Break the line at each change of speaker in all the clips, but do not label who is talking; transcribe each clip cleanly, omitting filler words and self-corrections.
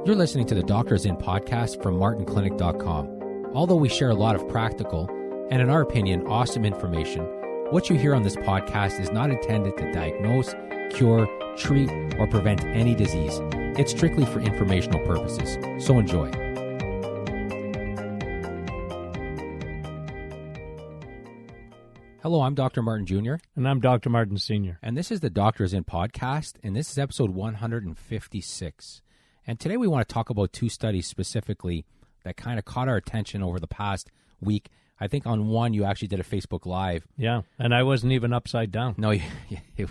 You're listening to the Doctors In podcast from martinclinic.com. Although we share a lot of practical and, in our opinion, awesome information, what you hear on this podcast is not intended to diagnose, cure, treat, or prevent any disease. It's strictly for informational purposes. So enjoy. Hello, I'm Dr. Martin Jr.
And I'm Dr. Martin Sr.
And this is the Doctors In podcast, and this is episode 156. And today we want to talk about two studies specifically that kind of caught our attention over the past week. I think on one you actually did a Facebook Live.
Yeah, and I wasn't even upside down.
No,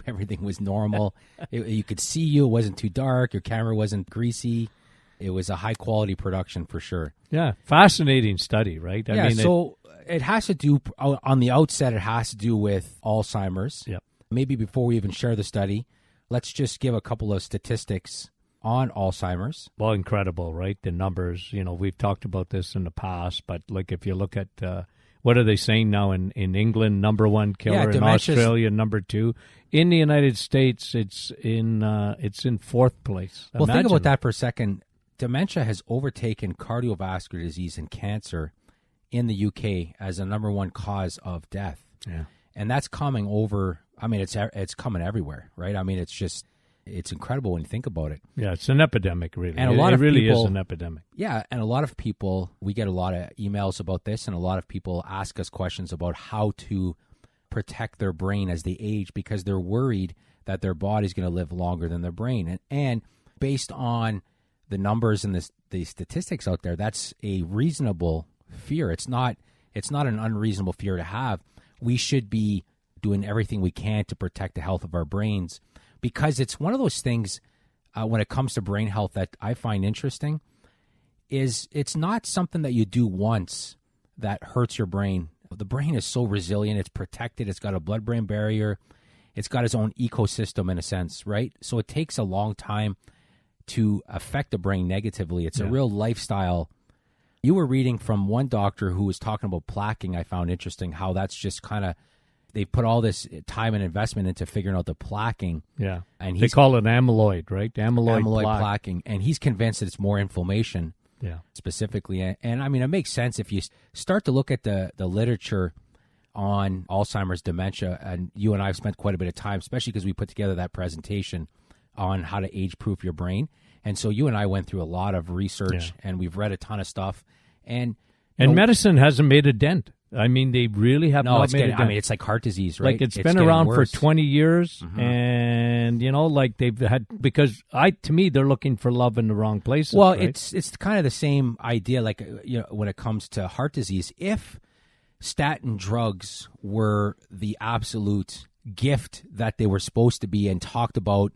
everything was normal. You could see you. It wasn't too dark. Your camera wasn't greasy. It was a high-quality production for sure.
Yeah, fascinating study, right?
It has to do, on the outset, it has to do with Alzheimer's.
Yep.
Maybe before we even share the study, let's just give a couple of statistics on Alzheimer's.
Well, incredible, right? The numbers, we've talked about this in the past, but like if you look at, what are they saying now in England, number one killer, in Australia, number two. In the United States, it's in fourth place.
Well, think about that for a second. Dementia has overtaken cardiovascular disease and cancer in the UK as a number one cause of death.
Yeah.
And that's coming over, it's coming everywhere, right? It's incredible when you think about it.
Yeah, it's an epidemic, really.
And
it really is an epidemic.
Yeah, and a lot of people, we get a lot of emails about this, and a lot of people ask us questions about how to protect their brain as they age because they're worried that their body's going to live longer than their brain. And based on the numbers and the statistics out there, that's a reasonable fear. It's not an unreasonable fear to have. We should be doing everything we can to protect the health of our brains, because it's one of those things when it comes to brain health that I find interesting is it's not something that you do once that hurts your brain. The brain is so resilient. It's protected. It's got a blood-brain barrier. It's got its own ecosystem in a sense, right? So it takes a long time to affect the brain negatively. It's a real lifestyle. You were reading from one doctor who was talking about plaquing. I found interesting how that's just kind of, they put all this time and investment into figuring out the plaquing.
Yeah.
And
they call it amyloid, right? Amyloid
plaquing. And he's convinced that it's more inflammation specifically. And it makes sense if you start to look at the literature on Alzheimer's dementia. And you and I have spent quite a bit of time, especially because we put together that presentation on how to age-proof your brain. And so you and I went through a lot of research, and we've read a ton of stuff. And
medicine hasn't made a dent. They really have not made a dent.
It's like heart disease, right?
Like it's been around
worse.
for 20 years, and they've had, because to me they're looking for love in the wrong places.
Well,
right?
it's kind of the same idea. Like when it comes to heart disease, if statin drugs were the absolute gift that they were supposed to be and talked about,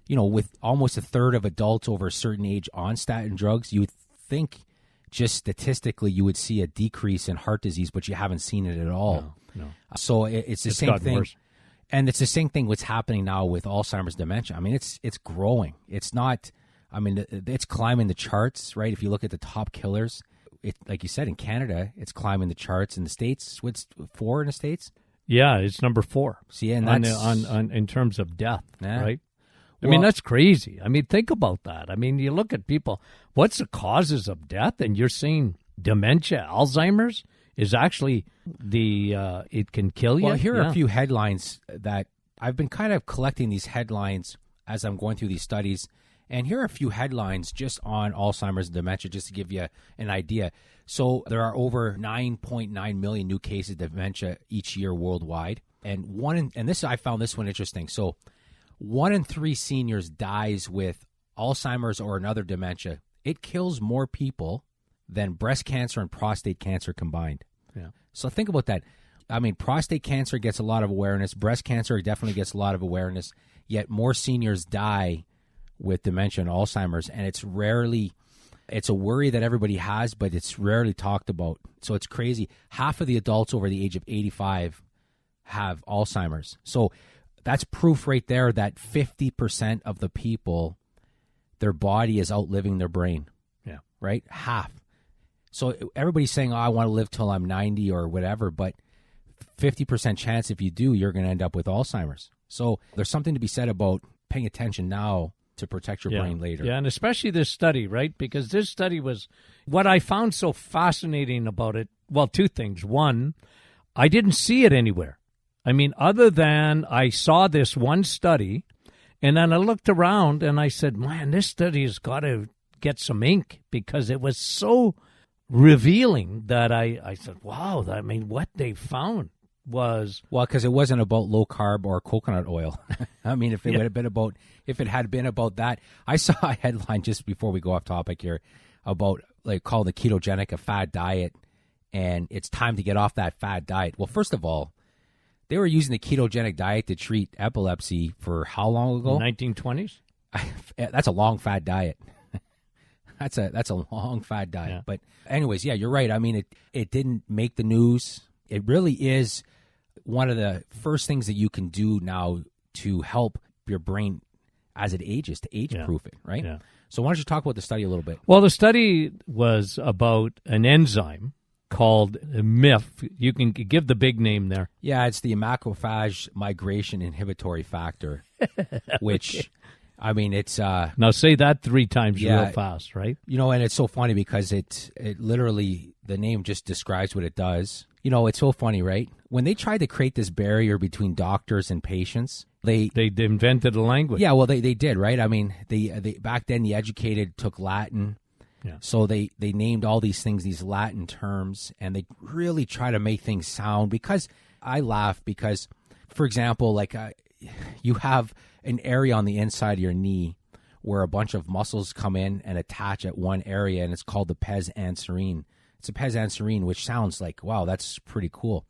with almost a third of adults over a certain age on statin drugs, you would think just statistically you would see a decrease in heart disease, but you haven't seen it at all.
No.
So it's the same thing.
Worse.
And it's the same thing what's happening now with Alzheimer's dementia. It's growing. It's not, it's climbing the charts, right? If you look at the top killers, like you said, in Canada, it's climbing the charts. In the States, what's 4 in the States?
Yeah, it's number 4.
See, and that's
on in terms of death, right?
Well,
that's crazy. think about that. You look at people, what's the causes of death? And you're seeing dementia, Alzheimer's is actually it can kill you.
Well, here are a few headlines that I've been kind of collecting these headlines as I'm going through these studies. And here are a few headlines just on Alzheimer's and dementia, just to give you an idea. So there are over 9.9 million new cases of dementia each year worldwide. And I found this one interesting. So 1 in 3 seniors dies with Alzheimer's or another dementia. It kills more people than breast cancer and prostate cancer combined.
Yeah.
So think about that. Prostate cancer gets a lot of awareness. Breast cancer definitely gets a lot of awareness. Yet more seniors die with dementia and Alzheimer's, and it's a worry that everybody has, but it's rarely talked about. So it's crazy. Half of the adults over the age of 85 have Alzheimer's. So that's proof right there that 50% of the people, their body is outliving their brain.
Yeah.
Right? Half. So everybody's saying, I want to live till I'm 90 or whatever, but 50% chance if you do, you're going to end up with Alzheimer's. So there's something to be said about paying attention now to protect your brain later.
Yeah, and especially this study, right? Because this study was, what I found so fascinating about it, well, two things. One, I didn't see it anywhere. I mean, other than I saw this one study, and then I looked around and I said, man, this study has got to get some ink, because it was so revealing that I said, wow, I mean, what they found was...
Well, because it wasn't about low carb or coconut oil. I mean, if it had been about, if it had been about that, I saw a headline just before we go off topic here about, like, called the ketogenic a fad diet, and it's time to get off that fad diet. Well, first of all, they were using the ketogenic diet to treat epilepsy for how long ago?
1920s.
That's a long fad diet. That's a long fad diet.
Yeah.
But anyways, yeah, you're right. I mean, it didn't make the news. It really is one of the first things that you can do now to help your brain as it ages, to age-proof it, right?
Yeah.
So why don't you talk about the study a little bit?
Well, the study was about an enzyme called MIF. You can give the big name there.
Yeah, it's the macrophage migration inhibitory factor, which... I mean, it's...
now say that 3 times real fast, right?
You know, and it's so funny because it literally, the name just describes what it does. You know, it's so funny, right? When they tried to create this barrier between doctors and patients, they
invented a language.
Yeah, well, they did, right? I mean, they back then the educated took Latin.
Yeah.
So they named all these things, these Latin terms, and they really try to make things sound. Because I laugh because, for example, like you have an area on the inside of your knee where a bunch of muscles come in and attach at one area, and it's called the pes anserine. It's a pes anserine, which sounds like, wow, that's pretty cool.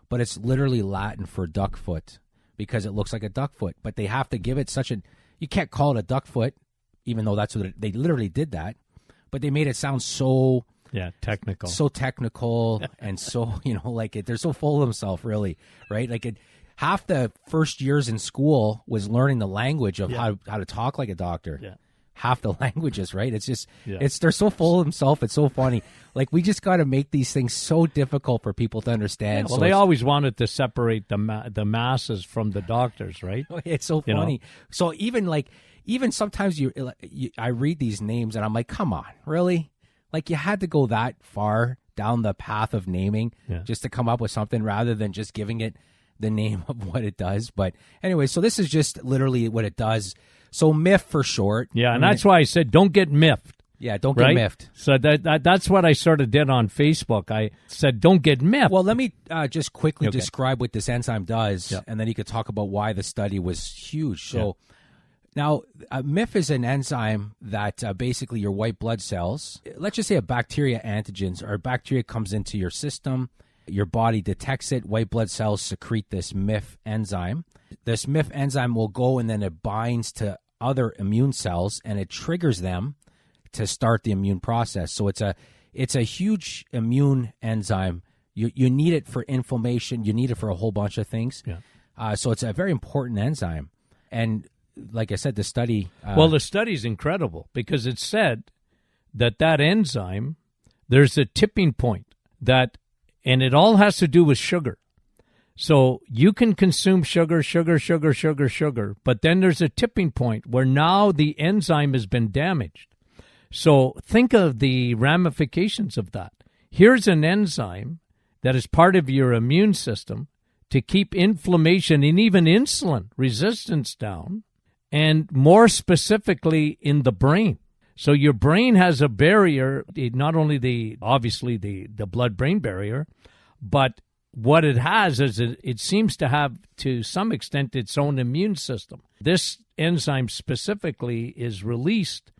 But it's literally Latin for duck foot because it looks like a duck foot. But they have to give it such a... You can't call it a duck foot, even though that's what they literally did that. But they made it sound so...
Yeah, technical.
So technical and so, like they're so full of themselves, really, right? Like half the first years in school was learning the language of how to talk like a doctor.
Yeah.
Half the languages, right? It's just, they're so full of themselves. It's so funny. Like, we just got to make these things so difficult for people to understand.
Yeah, well, they always wanted to separate the masses from the doctors, right?
It's so funny. So even sometimes I read these names and I'm like, come on, really? Like, you had to go that far down the path of naming just to come up with something rather than just giving it the name of what it does. But anyway, so this is just literally what it does. So MIF for short.
Yeah, and that's why I said don't get miffed.
Yeah, don't get miffed.
So that's what I sort of did on Facebook. I said don't get miffed.
Well, let me just quickly describe what this enzyme does, and then you could talk about why the study was huge. So now, MIF is an enzyme that basically your white blood cells, let's just say a bacteria antigens, or a bacteria comes into your system, your body detects it, white blood cells secrete this MIF enzyme. This MIF enzyme will go and then it binds to other immune cells and it triggers them to start the immune process. So it's a huge immune enzyme. You need it for inflammation. You need it for a whole bunch of things. Yeah. So it's a very important enzyme. And like I said, the study...
the study's incredible because it said that enzyme, there's a tipping point and it all has to do with sugar. So you can consume sugar, but then there's a tipping point where now the enzyme has been damaged. So think of the ramifications of that. Here's an enzyme that is part of your immune system to keep inflammation and even insulin resistance down, and more specifically in the brain. So your brain has a barrier, not only obviously the blood-brain barrier, but what it has is it seems to have, to some extent, its own immune system. This enzyme specifically is released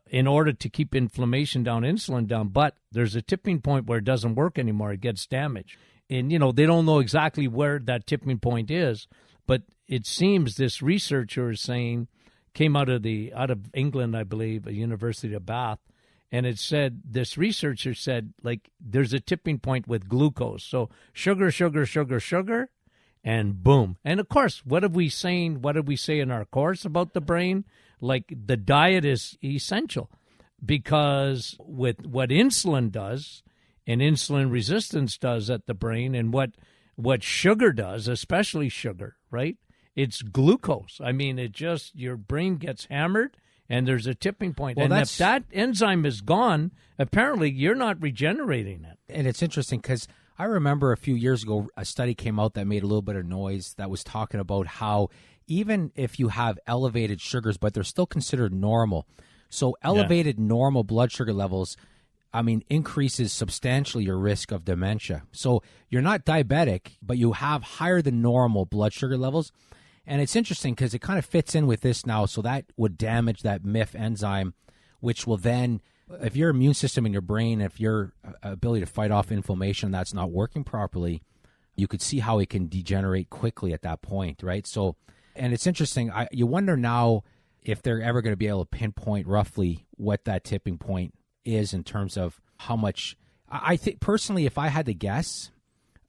in order to keep inflammation down, insulin down, but there's a tipping point where it doesn't work anymore. It gets damaged. And, they don't know exactly where that tipping point is, but it seems this researcher is saying, came out of England, I believe, a University of Bath, and it said, this researcher said, like, there's a tipping point with glucose. So sugar, and boom. And of course, what did we say in our course about the brain? Like, the diet is essential because with what insulin does and insulin resistance does at the brain and what sugar does, especially sugar, right? It's glucose. I mean, your brain gets hammered and there's a tipping point.
Well,
and if that enzyme is gone, apparently you're not regenerating it.
And it's interesting because I remember a few years ago, a study came out that made a little bit of noise that was talking about how even if you have elevated sugars, but they're still considered normal. So elevated normal blood sugar levels, increases substantially your risk of dementia. So you're not diabetic, but you have higher than normal blood sugar levels. And it's interesting because it kind of fits in with this now. So that would damage that MIF enzyme, which will then, if your immune system in your brain, if your ability to fight off inflammation that's not working properly, you could see how it can degenerate quickly at that point, right? So, and it's interesting. You wonder now if they're ever going to be able to pinpoint roughly what that tipping point is in terms of how much. I think personally, if I had to guess,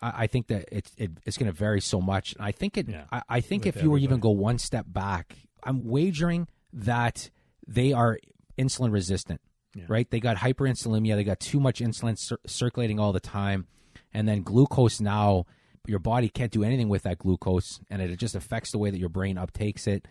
I think that it's going to vary so much. I think I think if you were even go one step back, I'm wagering that they are insulin resistant, right? They got hyperinsulinemia. They got too much insulin circulating all the time, and then glucose now. Your body can't do anything with that glucose, and it just affects the way that your brain uptakes it.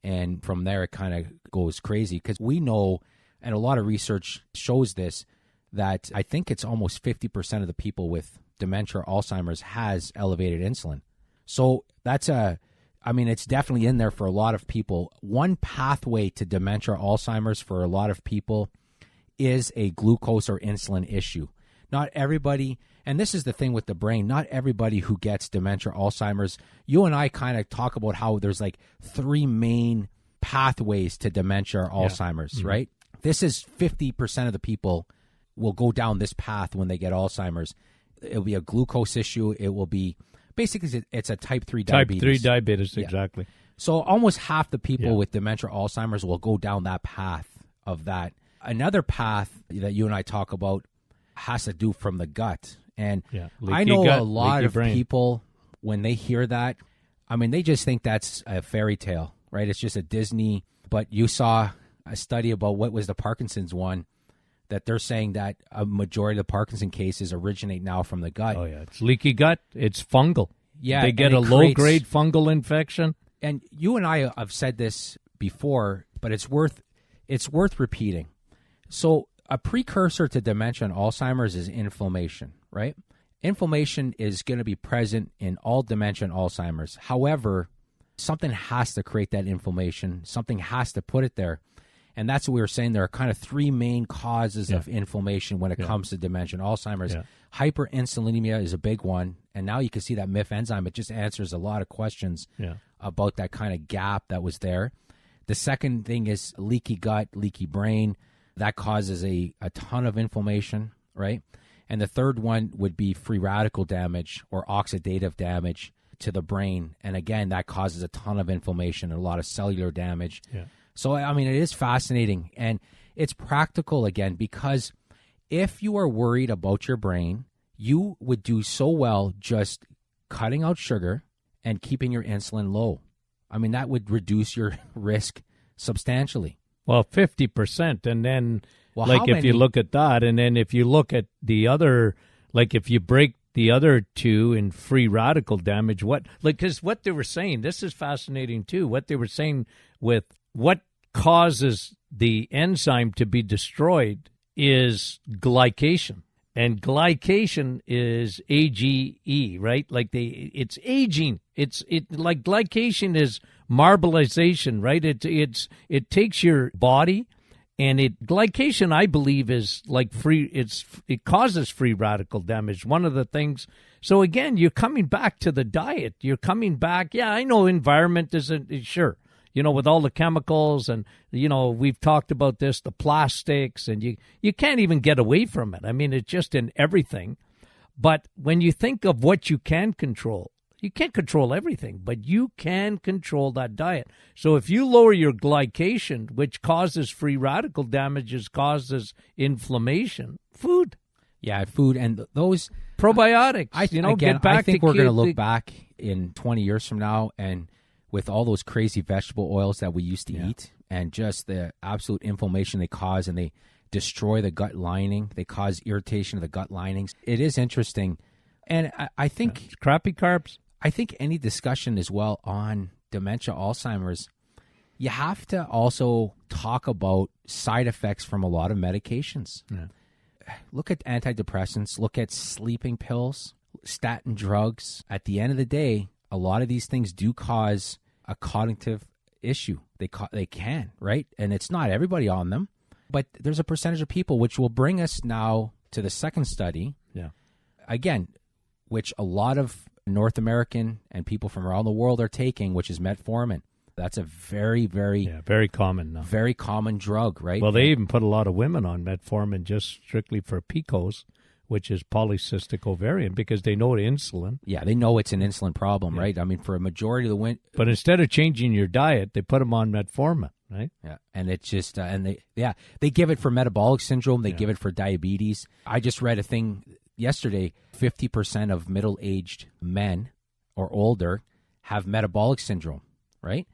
And from there, it kind of goes crazy because we know, and a lot of research shows this, that I think it's almost 50% of the people with dementia or Alzheimer's has elevated insulin. So that's it's definitely in there for a lot of people. One pathway to dementia or Alzheimer's for a lot of people is a glucose or insulin issue. Not everybody, and this is the thing with the brain, not everybody who gets dementia or Alzheimer's, you and I kind of talk about how there's like three main pathways to dementia or Alzheimer's, right? This is 50% of the people will go down this path when they get Alzheimer's. It'll be a glucose issue. It will be, basically, it's a type 3 diabetes.
Type 3 diabetes, exactly.
So almost half the people with dementia or Alzheimer's will go down that path of that. Another path that you and I talk about has to do from the gut. And I know a lot of people, when they hear that, they just think that's a fairy tale, right? It's just a Disney. But you saw a study about what was the Parkinson's one, that they're saying that a majority of the Parkinson cases originate now from the gut.
Oh, yeah. It's leaky gut. It's fungal.
Yeah.
They get a low-grade fungal infection.
And you and I have said this before, but it's worth repeating. So a precursor to dementia and Alzheimer's is inflammation, right? Inflammation is going to be present in all dementia and Alzheimer's. However, something has to create that inflammation. Something has to put it there. And that's what we were saying. There are kind of three main causes of inflammation when it comes to dementia and Alzheimer's. Yeah. Hyperinsulinemia is a big one. And now you can see that MIF enzyme. It just answers a lot of questions about that kind of gap that was there. The second thing is leaky gut, leaky brain. That causes a ton of inflammation, right? And the third one would be free radical damage or oxidative damage to the brain. And again, that causes a ton of inflammation and a lot of cellular damage. Yeah. So, it is fascinating, and it's practical, again, because if you are worried about your brain, you would do so well just cutting out sugar and keeping your insulin low. That would reduce your risk substantially.
Well, 50%, and then, if you look at that, and then if you look at the other, if you break the other two in free radical damage, because what they were saying, this is fascinating too, what they were saying with what causes the enzyme to be destroyed is glycation. And glycation is AGE, right? It's aging. Like glycation is marbleization, right? It takes your body, and glycation, I believe, is like it causes free radical damage. One of the things. So again, you're coming back to the diet. You're coming back. Yeah, I know environment isn't sure. With all the chemicals and, we've talked about this, the plastics, and you can't even get away from it. It's just in everything. But when you think of what you can control, you can't control everything, but you can control that diet. So if you lower your glycation, which causes free radical damages, causes inflammation, food.
Yeah, food and those
probiotics.
I think we're going to look back in 20 years from now and with all those crazy vegetable oils that we used to eat and just the absolute inflammation they cause, and they destroy the gut lining. They cause irritation of the gut linings. It is interesting. And I think...
crappy carbs.
I think any discussion as well on dementia, Alzheimer's, you have to also talk about side effects from a lot of medications.
Yeah.
Look at antidepressants, look at sleeping pills, statin drugs. At the end of the day, a lot of these things do cause a cognitive issue. They can, right? And it's not everybody on them, but there's a percentage of people, which will bring us now to the second study.
Yeah.
Again, which a lot of North American and people from around the world are taking, which is metformin. That's a very, very,
very common now.
Very common drug, right?
Well, they even put a lot of women on metformin just strictly for PCOS, which is polycystic ovarian, because they know insulin.
Yeah, they know it's an insulin problem, right? I mean, for a majority of the
but instead of changing your diet, they put them on metformin, right?
Yeah, and it's just they give it for metabolic syndrome. They give it for diabetes. I just read a thing yesterday. 50% of middle-aged men or older have metabolic syndrome, right?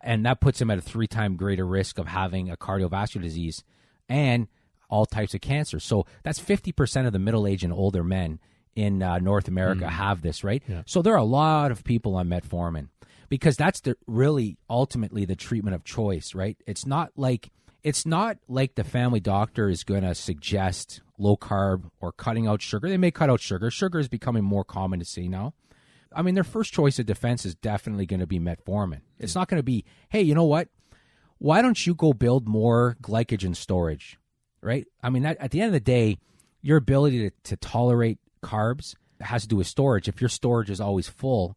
And that puts them at a 3-time greater risk of having a cardiovascular disease and all types of cancer. So that's 50% of the middle-aged and older men in North America have this, right?
Yeah.
So there are a lot of people on metformin because that's really ultimately the treatment of choice, right? It's not like the family doctor is going to suggest low carb or cutting out sugar. They may cut out sugar. Sugar is becoming more common to see now. I mean, their first choice of defense is definitely going to be metformin. It's not going to be, hey, you know what? Why don't you go build more glycogen storage, right? I mean, at the end of the day, your ability to tolerate carbs has to do with storage. If your storage is always full,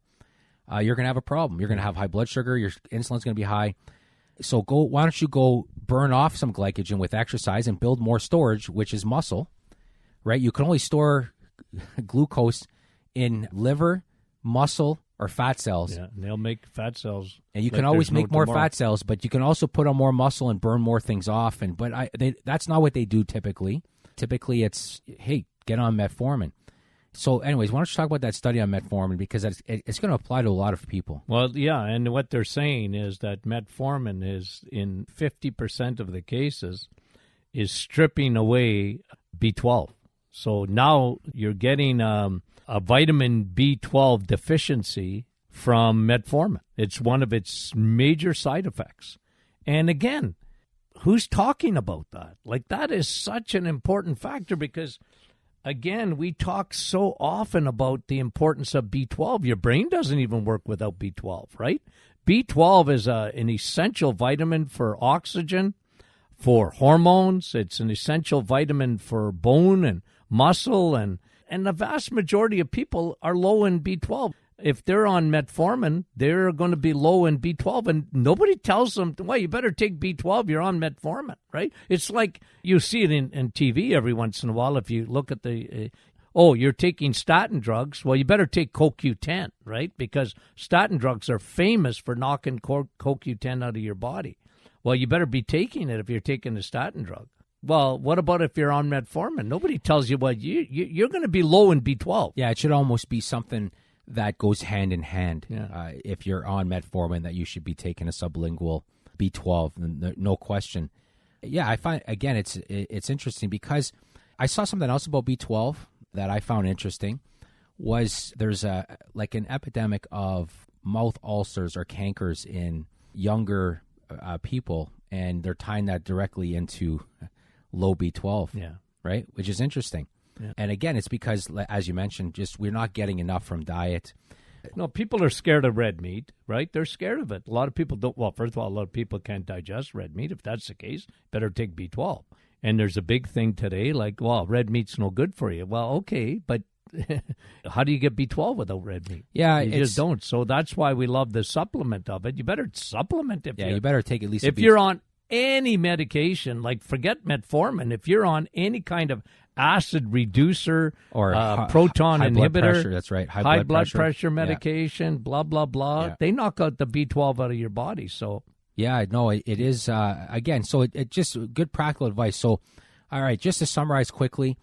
you're going to have a problem. You're going to have high blood sugar. Your insulin's going to be high. So why don't you go burn off some glycogen with exercise and build more storage, which is muscle, right? You can only store glucose in liver, muscle, or fat cells.
Yeah, and they'll make fat cells.
And you can always make more fat cells, but you can also put on more muscle and burn more things off. That's not what they do typically. Typically, it's, hey, get on metformin. So anyways, why don't you talk about that study on metformin, because it's going to apply to a lot of people.
Well, yeah, and what they're saying is that metformin is, in 50% of the cases, is stripping away B12. So now you're getting a vitamin B12 deficiency from metformin. It's one of its major side effects. And again, who's talking about that? Like, that is such an important factor because, again, we talk so often about the importance of B12. Your brain doesn't even work without B12, right? B12 is an essential vitamin for oxygen, for hormones. It's an essential vitamin for bone and muscle, and the vast majority of people are low in B12. If they're on metformin, they're going to be low in B12, and nobody tells them, well, you better take B12, you're on metformin, right? It's like you see it in TV every once in a while. If you look at you're taking statin drugs, well, you better take CoQ10, right? Because statin drugs are famous for knocking CoQ10 out of your body. Well, you better be taking it if you're taking a statin drug. Well, what about if you're on metformin? Nobody tells you, well, you're going to be low in B12.
Yeah, it should almost be something that goes hand in hand.
Yeah.
If you're on metformin, that you should be taking a sublingual B12, no question. Yeah, I find, again, it's interesting because I saw something else about B12 that I found interesting. Was there's an epidemic of mouth ulcers or cankers in younger people, and they're tying that directly into low B12.
Yeah.
Right, which is interesting. Yeah. And again, it's because, as you mentioned, just we're not getting enough from diet.
No, people are scared of red meat, right? They're scared of it. A lot of people don't. Well, first of all, a lot of people can't digest red meat. If that's the case, better take B12. And there's a big thing today, like, well, red meat's no good for you. Well, okay, but how do you get B12 without red meat?
Yeah,
you just don't. So that's why we love the supplement of it. You better supplement
you better take at least
if you're on any medication, like forget metformin. If you're on any kind of acid reducer or proton
high
inhibitor,
blood pressure, that's right,
high blood pressure medication, blah, blah, blah, they knock out the B12 out of your body. So
yeah, no, it is, again, so it just good practical advice. So, all right, just to summarize quickly,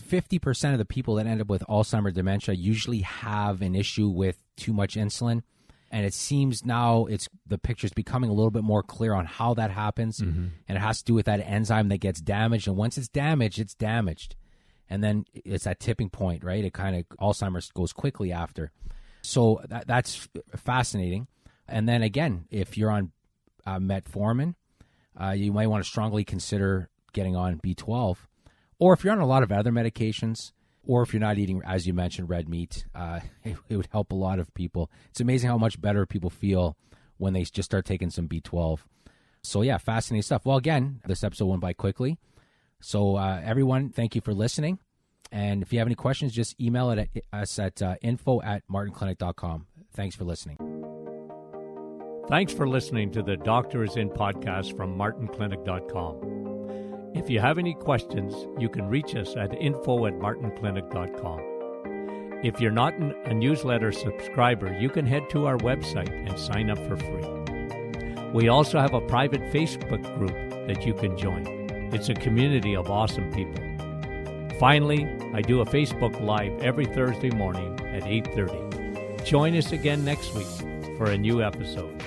50% of the people that end up with Alzheimer's dementia usually have an issue with too much insulin. And it seems now the picture's becoming a little bit more clear on how that happens. Mm-hmm. And it has to do with that enzyme that gets damaged. And once it's damaged, it's damaged. And then it's that tipping point, right? It kind of, Alzheimer's goes quickly after. So that's fascinating. And then again, if you're on metformin, you might want to strongly consider getting on B12. Or if you're on a lot of other medications, or if you're not eating, as you mentioned, red meat, it would help a lot of people. It's amazing how much better people feel when they just start taking some B12. So yeah, fascinating stuff. Well, again, this episode went by quickly. So everyone, thank you for listening. And if you have any questions, just email it at us at info@martinclinic.com. Thanks for listening.
Thanks for listening to the Doctor Is In podcast from martinclinic.com. If you have any questions, you can reach us at info@martinclinic.com. If you're not a newsletter subscriber, you can head to our website and sign up for free. We also have a private Facebook group that you can join. It's a community of awesome people. Finally, I do a Facebook Live every Thursday morning at 8:30. Join us again next week for a new episode.